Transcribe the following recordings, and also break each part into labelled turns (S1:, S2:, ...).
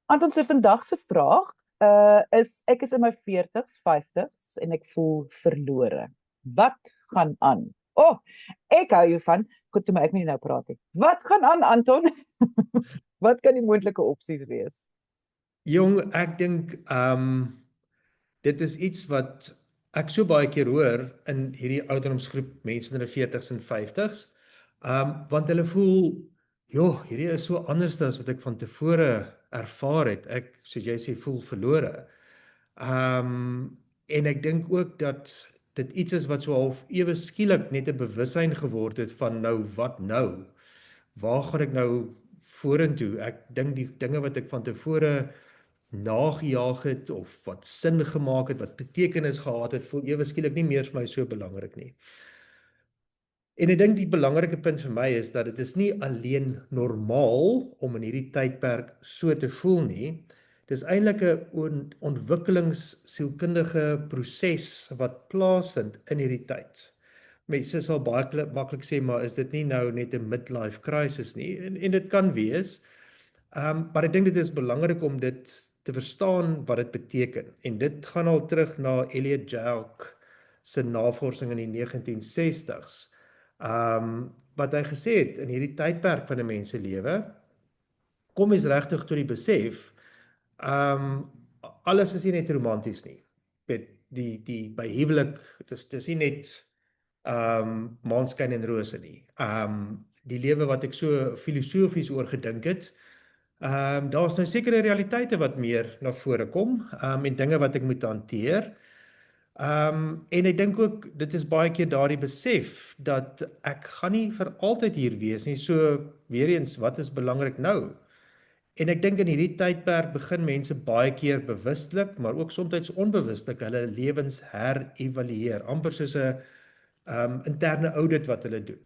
S1: Anton, se vandag se vraag is ek is in my 40's, 50's en ek voel verlore. Wat gaan aan? Oh, ek hou jou van. Goed, toe maar ek moet nie nou praat nie. Wat gaan aan, Anton? Wat kan die moontlike opsies wees?
S2: Jong, ek dink dit is iets wat ek so baie keer hoor in hierdie ouderdomsgroep mense in hulle 40's en 50's. Want hulle voel, joh, hierdie is so anders as wat ek van tevore ervaar het. Ek, soos jy sê, voel verlore. En ek dink ook dat dit iets is wat so half ewe skielik net 'n bewussyn geword het van nou wat nou? Waar gaan ek nou vorentoe? Ek dink die dinge wat ek van tevore nagejaag het of wat sin gemaak het, wat betekenis gehad het, voel ewe skielik nie meer vir my so belangrik nie. En ek dink die belangrike punt vir my is dat dit is nie alleen normaal om in hierdie tydperk so te voel nie. Dis eintlik 'n ontwikkelingssielkundige proses wat plaasvind in hierdie tyd. Mense sal baie maklik sê, maar is dit nie nou net 'n midlife crisis nie? En dit kan wees. Maar ek dink dit is belangrik om dit te verstaan wat dit beteken. En dit gaan al terug na Elliot Jaques se navorsing in die 1960s. Wat hy gesê het in hierdie tydperk van 'n mens se lewe, kom mens regtig tot die besef, alles is nie net romanties nie. Met die by huwelik, dis nie net maanskyn en rose nie. Die lewe wat ek so filosofies oor gedink het, daar's nou sekere realiteite wat meer na vore kom, en dinge wat ek moet hanteer. En ek dink ook dit is baie keer daardie besef dat ek gaan nie vir altyd hier wees nie. So weer eens, wat is belangrik nou? En ek dink in hierdie tydperk begin mense baie keer bewustelik, maar ook soms onbewustelik hulle lewens herevalueer, amper soos 'n interne audit wat hulle doen.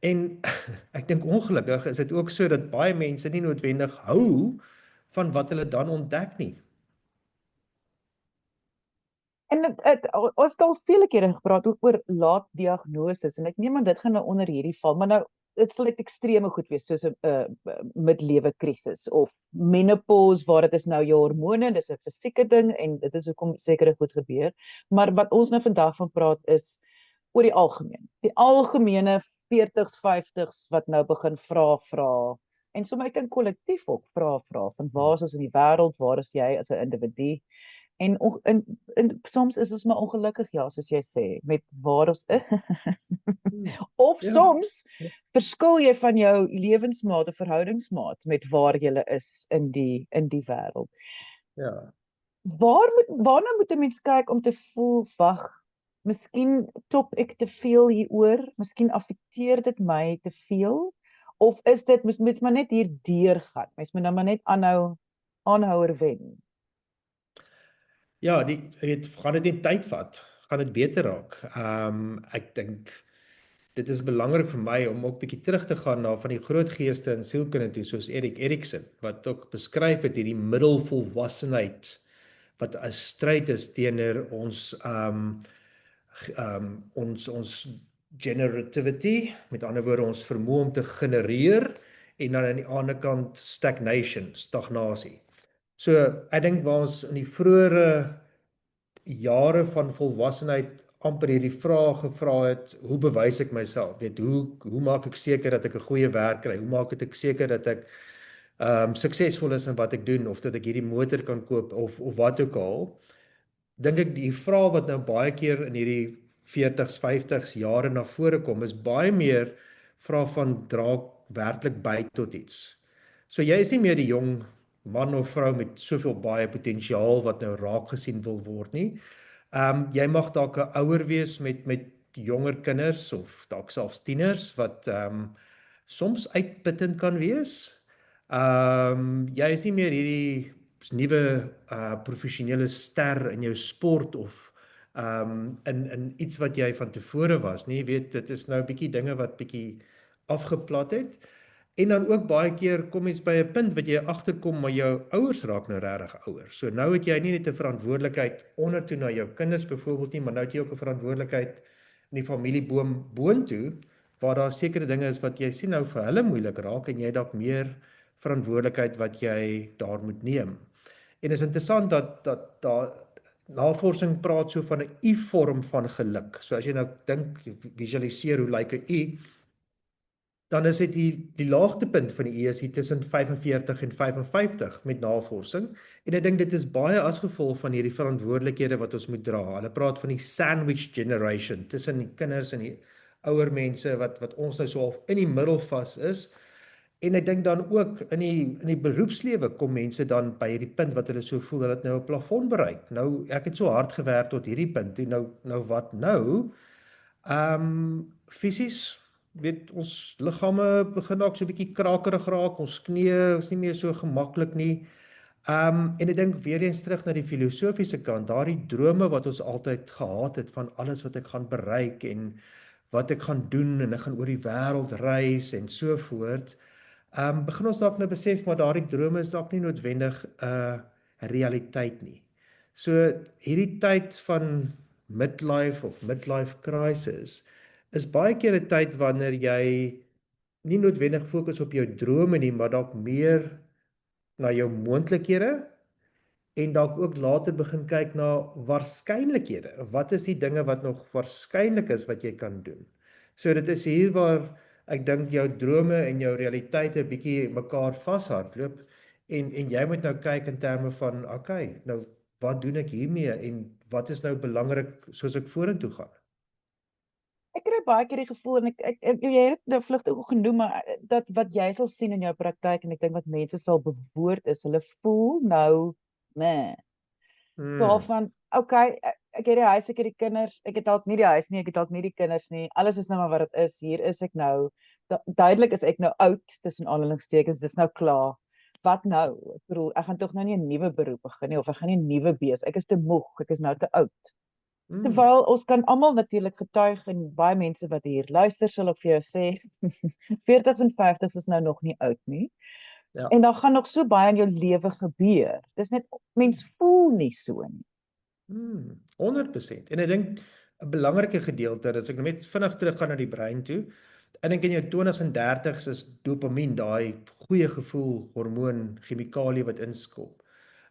S2: En ek dink ongelukkig is dit ook so dat baie mense nie noodwendig hou van wat hulle dan ontdek nie.
S1: En ons het al vele kere gepraat ook oor laat diagnoses en ek neem aan dit gaan nou onder hierdie val, maar nou dit sal net ekstreme goed wees soos 'n midlewe krisis of menopause waar dit is nou jou hormone, dis 'n fisieke ding en dit is hoekom sekere goed gebeur. Maar wat ons nou vandag van praat is oor die algemeen. Die algemene 40's, 50's wat nou begin vra en sommer ek dink kollektief ook vra van waar is ons in die wêreld, waar is jy as 'n individu? En soms is ons maar ongelukkig, ja, soos jy sê, met waar ons is. Of
S2: Ja,
S1: soms verskil jy van jou lewensmaat of verhoudingsmaat met waar jy is in die wêreld.
S2: ja.
S1: Waarna moet 'n mens kyk om te voel, wag, miskien top ek te veel hieroor, miskien affekteer dit my te veel, of is dit mens maar net hier deurgaan. Mens moet nou maar net aanhouer wen.
S2: Ja, gaan dit net tyd vat, gaan dit beter raak. Ek dink dit is belangrik vir my om ook bietjie terug te gaan na van die groot geeste in sielkunde toe, soos Erik Erikson, wat ook beskryf het hierdie middelvolwassenheid wat 'n stryd is teenoor ons generativity, met ander woorde ons vermoë om te genereer, en dan aan die ander kant stagnasie. So ek dink waar ons in die vroeëre jare van volwassenheid amper hierdie vraag gevra het, hoe bewys ek myself? Hoe maak ek seker dat ek 'n goeie werk kry? Hoe maak ek seker dat ek suksesvol is in wat ek doen, of dat ek hierdie motor kan koop of wat ook al? Dink ek die vraag wat nou baie keer in hierdie 40's, 50's jare na vore kom, is baie meer vrae van dra ek werklik by tot iets. So jy is nie meer die jong man of vrou met soveel baie potensiaal wat nou raak gesien wil word nie. Jy mag dalk 'n ouer wees met jonger kinders of dalk selfs tieners wat soms uitputtend kan wees. Jy is nie meer hierdie nuwe professionele ster in jou sport of in iets wat jy van tevore was nie. Jy weet, dit is nou 'n bietjie dinge wat bietjie afgeplat het. En dan ook baie keer kom mens by 'n punt wat jy agterkom, maar jou ouers raak nou regtig ouer. So nou het jy nie net 'n verantwoordelikheid ondertoe na jou kinders byvoorbeeld nie, maar nou het jy ook 'n verantwoordelikheid in die familieboom boontoe, waar daar sekere dinge is wat jy sien nou vir hulle moeilik raak en jy dalk meer verantwoordelikheid wat jy daar moet neem. En is interessant dat daar navorsing praat so van 'n U-vorm van geluk. So as jy nou dink, visualiseer hoe lyk 'n U, dan is dit die laagtepunt van die U is hier tussen 45 en 55 met navorsing. En ek dink dit is baie as gevolg van hierdie verantwoordelikhede wat ons moet dra. Hulle praat van die sandwich generation tussen die kinders en die ouer mense wat ons nou so half in die middel vas is. En ek dink dan ook in die beroepslewe kom mense dan by hierdie punt wat hulle so voel hulle het nou 'n plafon bereik. Nou ek het so hard gewerk tot hierdie punt toe. Nou wat nou? Fisies weet ons liggame begin dalk so 'n bietjie krakerig raak, ons knieë is nie meer so gemaklik nie. En ek dink weer eens terug na die filosofiese kant, daardie drome wat ons altyd gehad het van alles wat ek gaan bereik en wat ek gaan doen en ek gaan oor die wêreld reis en so voort. Begin ons dalk nou besef maar daardie drome is dalk nie noodwendig 'n realiteit nie. So hierdie tyd van midlife of midlife crisis is baie keer 'n tyd wanneer jy nie noodwendig fokus op jou drome nie, maar dalk meer na jou moontlikhede en dalk ook later begin kyk na waarskynlikhede. Wat is die dinge wat nog waarskynlik is wat jy kan doen? So dit is hier waar ek dink jou drome en jou realiteite 'n bietjie mekaar vashardloop en jy moet nou kyk in terme van okay, nou wat doen ek hiermee en wat is nou belangrik soos ek vorentoe gaan?
S1: Ek kry baie keer die gevoel en jy het dit nou vlugtig ook genoem, maar dat wat jy sal sien in jou praktyk en ek dink wat mense sal bewoord is, hulle voel nou, meh, daarvan, okay, ek het die huis, ek het die kinders, ek het dalk nie die huis nie, ek het dalk nie die kinders nie, alles is nou maar wat dit is, hier is ek nou, duidelik is ek nou oud, tussen aanhalingstekens, dis nou klaar. Wat nou? Ek bedoel, ek gaan tog nou nie 'n nuwe beroep begin nie, of ek gaan nie 'n nuwe bees, ek is te moeg, ek is nou te oud. Terwyl ons kan almal natuurlik getuig en baie mense wat hier luister sal ook vir jou sê 40s en 50s is nou nog nie oud nie.
S2: Ja.
S1: En dan gaan nog so baie in jou lewe gebeur. Dis net mens voel nie so nie.
S2: 100%. En ek dink 'n belangrike gedeelte, as ek net vinnig teruggaan na die brein toe, ek dink in jou 20s en 30s is dopamien daai goeie gevoel hormoon chemikalie wat inskop.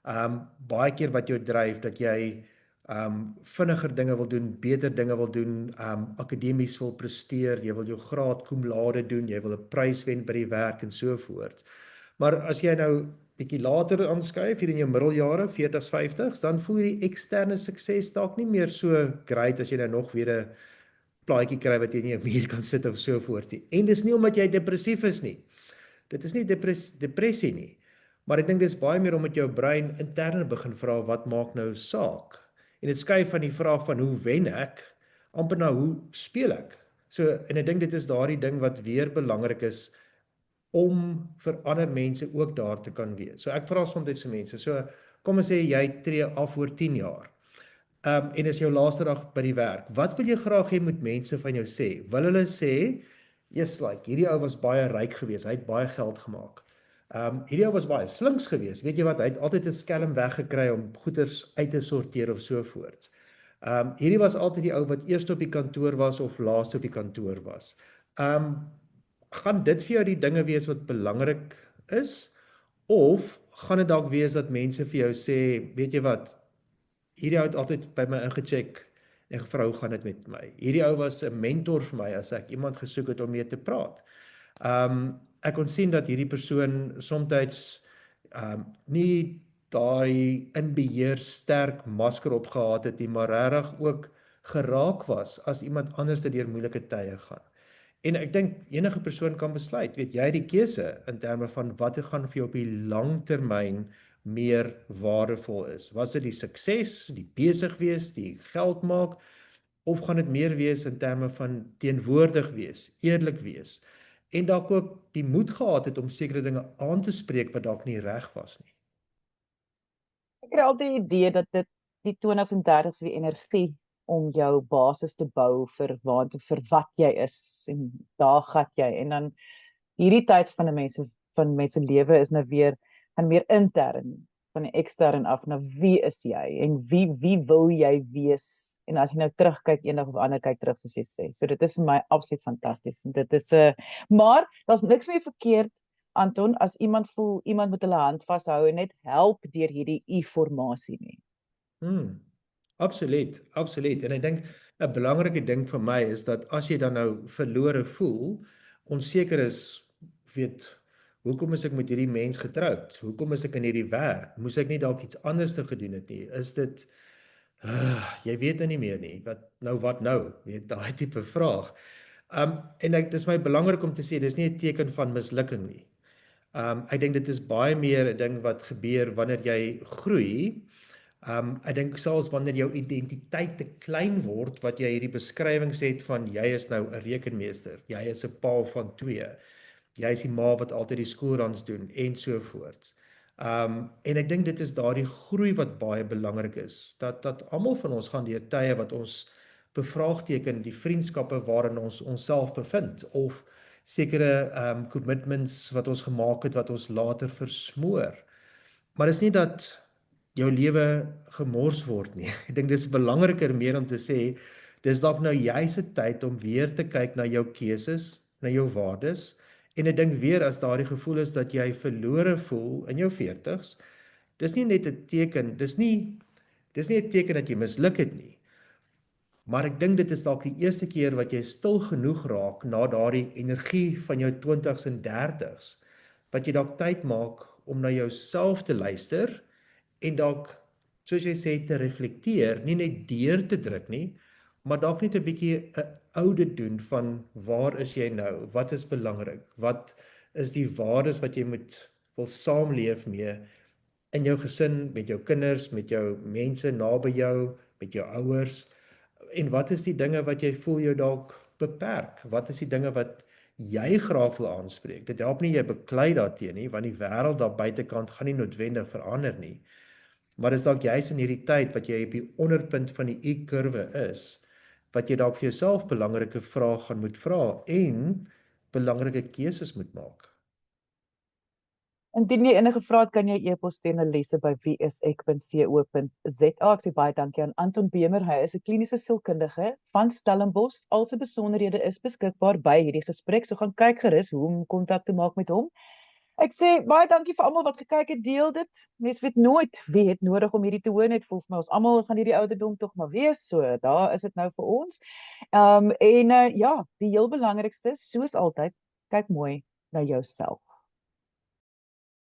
S2: Baie keer wat jou dryf dat jy vinniger dinge wil doen, beter dinge wil doen, akademies wil presteer, jy wil jou graad cum laude doen, jy wil 'n prys wen by die werk en so voort. Maar as jy nou bietjie later aanskuif hier in jou middeljare, 40s, 50s, dan voel jy die eksterne sukses dalk nie meer so great as jy nou nog weer 'n plaatjie kry wat jy nie op muur kan sit of so voort nie. En dis nie omdat jy depressief is nie. Dit is nie depressie nie. Maar ek dink dis baie meer omdat jou brein interne begin vra wat maak nou saak. En dit skuif van die vraag van hoe wen ek amper na hoe speel ek. So en ek dink dit is daardie ding wat weer belangrik is om vir ander mense ook daar te kan wees. So ek vra soms dit vir mense. So kom ons sê jy tree af oor 10 jaar. En is jou laaste dag by die werk. Wat wil jy graag hê moet mense van jou sê? Wil hulle sê, "Yes, like hierdie ou was baie ryk geweest, hy het baie geld gemaak. Hierdie ou was baie slinks geweest. Weet jy wat, hy het altyd 'n skelm weggekry om goeders uit te sorteer of so voort. Hierdie was altyd die ou wat eerste op die kantoor was of laaste op die kantoor was." Gaan dit vir jou die dinge wees wat belangrik is? Of gaan dit dalk wees dat mense vir jou sê, weet jy wat, hierdie ou het altyd by my ingecheck en gevra hoe gaan dit met my? Hierdie ou was 'n mentor vir my as ek iemand gesoek het om mee te praat. Ek kon sien dat hierdie persoon soms nie daai in beheer sterk masker opgehad het nie, maar regtig ook geraak was as iemand anders deur moeilike tye gaan. En ek dink enige persoon kan besluit, weet jy, die keuse in terme van wat gaan vir jou op die lang termyn meer waardevol is. Was dit die sukses, die besig wees, die geld maak, of gaan dit meer wees in terme van teenwoordig wees, eerlik wees, en dalk ook die moed gehad het om sekere dinge aan te spreek wat dalk nie reg was nie.
S1: Ek het altyd die idee dat dit die 20s en 30s die energie om jou basis te bou vir wat jy is en daar gat jy en dan hierdie tyd van 'n mense lewe is nou weer gaan meer intern van die ekstern af na wie is jy en wie wil jy wees en as jy nou terugkyk eendag of ander kyk terug soos jy sê. So dit is vir my absoluut fantasties en dit is maar daar's niks meer verkeerd Anton, as iemand voel iemand moet hulle hand vashou en net help deur hierdie U-formasie nie.
S2: Absoluut, absoluut. En ek dink 'n belangrike ding vir my is dat as jy dan nou verlore voel, onseker is, weet, hoekom is ek met hierdie mens getroud? Hoekom is ek in hierdie werk? Moes ek nie dalk iets anders te gedoen het nie? Is dit jy weet nie meer nie. Wat nou? Weet daai tipe vraag. En dis my belangrik om te sê dis nie 'n teken van mislukking nie. Ek dink dit is baie meer 'n ding wat gebeur wanneer jy groei. Ek dink selfs wanneer jou identiteit te klein word, wat jy hierdie beskrywings het van jy is nou 'n rekenmeester, jy is 'n pa van 2, jy is die ma wat altyd die skoolruns doen en so voort. En ek dink dit is daardie groei wat baie belangrik is, dat almal van ons gaan deur tye wat ons bevraagteken die vriendskappe waarin ons onsself bevind, of sekere commitments wat ons gemaak het wat ons later versmoor. Maar dis nie dat jou lewe gemors word nie. Ek dink dis belangriker meer om te sê, dis dalk nou juis 'n tyd om weer te kyk na jou keuses, na jou waardes. En ek dink weer as daardie gevoel is dat jy verlore voel in jou 40's, dis nie net 'n teken, dis nie 'n teken dat jy misluk het nie. Maar ek dink dit is dalk die eerste keer wat jy stil genoeg raak na daardie energie van jou 20's en 30's, wat jy dalk tyd maak om na jouself te luister en dalk, soos jy sê, te reflekteer, nie net deur te druk nie, maar dalk net 'n bietjie 'n audit doen van waar is jy nou? Wat is belangrik? Wat is die waardes wat jy wil saamleef mee in jou gesin, met jou kinders, met jou mense naby jou, met jou ouers? En wat is die dinge wat jy voel jou dalk beperk? Wat is die dinge wat jy graag wil aanspreek? Dit help nie jy beklei daarteen nie, want die wêreld daar buitekant gaan nie noodwendig verander nie. Maar dis dalk juis in hierdie tyd wat jy op die onderpunt van die U-kurwe is, wat jy dalk vir jouself belangrike vrae gaan moet vra en belangrike keuses moet maak.
S1: Indien jy enige vrae het, kan jy e-pos stuur na lise@wieisek.co.za. Ek sê baie dankie aan Anton Bemer. Hy is 'n kliniese sielkundige van Stellenbosch. Al sy besonderhede is beskikbaar by hierdie gesprek, so gaan kyk gerus hoe om kontak te maak met hom. Ek sê baie dankie vir almal wat gekyk het, deel dit. Mens weet nooit wie het nodig om hierdie te hoor, net volgens my ons almal gaan hierdie ouderdom tog maar wees, so daar is dit nou vir ons. Ja, die heel belangrikste, soos altyd, kyk mooi na jouself.